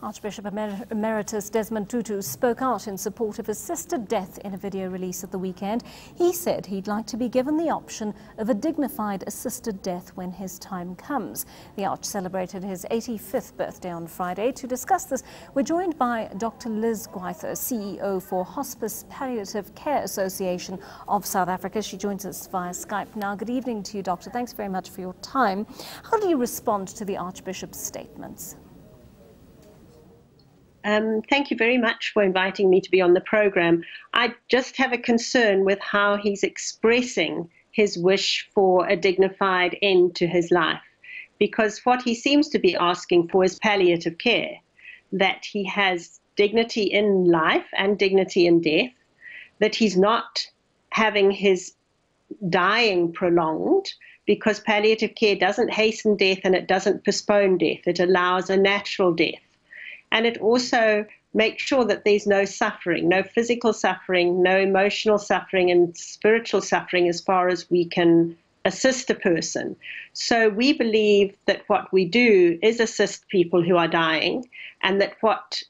Archbishop Emeritus Desmond Tutu spoke out in support of assisted death in a video release at the weekend. He said he'd like to be given the option of a dignified assisted death when his time comes. The Arch celebrated his 85th birthday on Friday. To discuss this, we're joined by Dr. Liz Gwyther, CEO for Hospice Palliative Care Association of South Africa. She joins us via Skype now. Good evening to you, Doctor. Thanks very much for your time. How do you respond to the Archbishop's statements? Thank you very much for inviting me to be on the program. I just have a concern with how he's expressing his wish for a dignified end to his life, because what he seems to be asking for is palliative care, that he has dignity in life and dignity in death, that he's not having his dying prolonged, because palliative care doesn't hasten death and it doesn't postpone death. It allows a natural death. And it also makes sure that there's no suffering, no physical suffering, no emotional suffering and spiritual suffering as far as we can assist a person. So we believe that what we do is assist people who are dying, and that what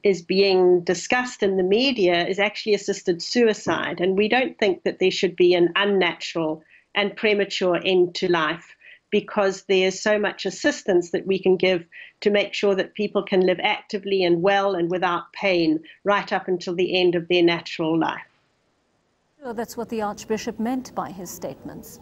is being discussed in the media is actually assisted suicide. And we don't think that there should be an unnatural and premature end to life, because there's so much assistance that we can give to make sure that people can live actively and well and without pain right up until the end of their natural life. Well, that's what the Archbishop meant by his statements.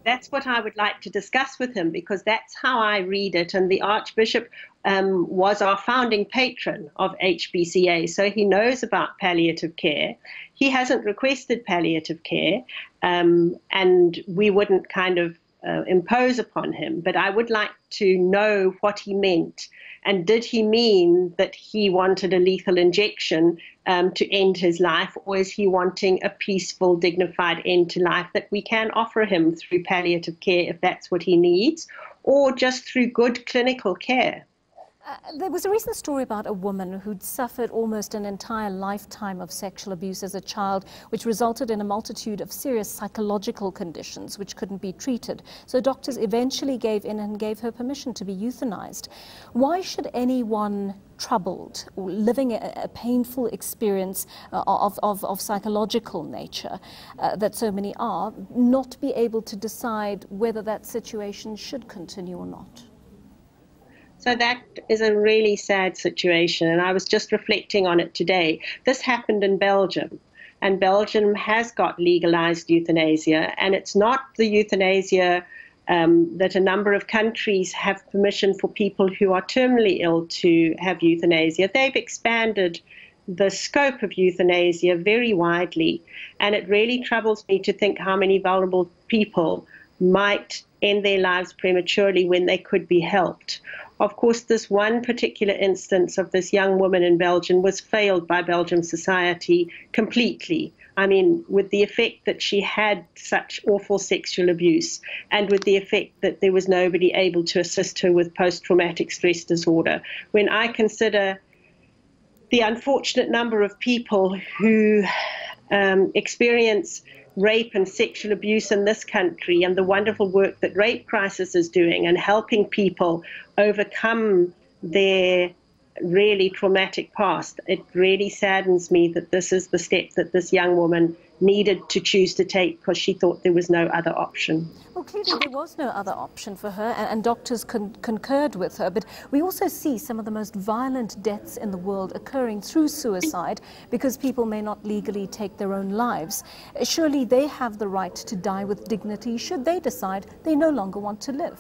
That's what I would like to discuss with him, because that's how I read it. And the Archbishop was our founding patron of HBCA, so he knows about palliative care. He hasn't requested palliative care, and we wouldn't kind of impose upon him. But I would like to know what he meant. And did he mean that he wanted a lethal injection to end his life, or is he wanting a peaceful, dignified end to life that we can offer him through palliative care if that's what he needs, or just through good clinical care? There was a recent story about a woman who'd suffered almost an entire lifetime of sexual abuse as a child, which resulted in a multitude of serious psychological conditions which couldn't be treated. So doctors eventually gave in and gave her permission to be euthanized. Why should anyone troubled or living a painful experience of psychological nature that so many are not be able to decide whether that situation should continue or not? So that is a really sad situation, and I was just reflecting on it today. This happened in Belgium, and Belgium has got legalized euthanasia, and it's not the euthanasia that a number of countries have permission for people who are terminally ill to have euthanasia. They've expanded the scope of euthanasia very widely, and it really troubles me to think how many vulnerable people might end their lives prematurely when they could be helped. Of course, this one particular instance of this young woman in Belgium was failed by Belgian society completely. I mean, with the effect that she had such awful sexual abuse, and with the effect that there was nobody able to assist her with post-traumatic stress disorder. When I consider the unfortunate number of people who experience rape and sexual abuse in this country, and the wonderful work that Rape Crisis is doing and helping people overcome their really traumatic past, it really saddens me that this is the step that this young woman needed to choose to take, because she thought there was no other option. Well, clearly there was no other option for her, and doctors concurred with her. But we also see some of the most violent deaths in the world occurring through suicide because people may not legally take their own lives. Surely they have the right to die with dignity should they decide they no longer want to live.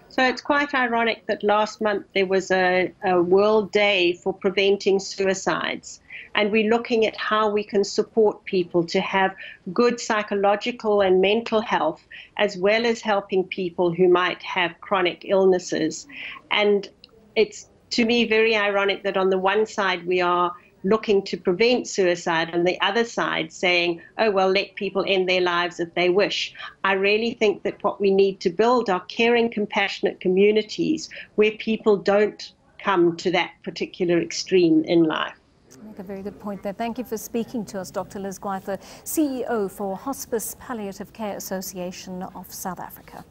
So it's quite ironic that last month there was a World Day for preventing suicides. And we're looking at how we can support people to have good psychological and mental health, as well as helping people who might have chronic illnesses. And it's, to me, very ironic that on the one side we are looking to prevent suicide, on the other side saying, oh, well, let people end their lives if they wish. I really think that what we need to build are caring, compassionate communities where people don't come to that particular extreme in life. Make a very good point there. Thank you for speaking to us, Dr. Liz Gwyther, CEO for Hospice Palliative Care Association of South Africa.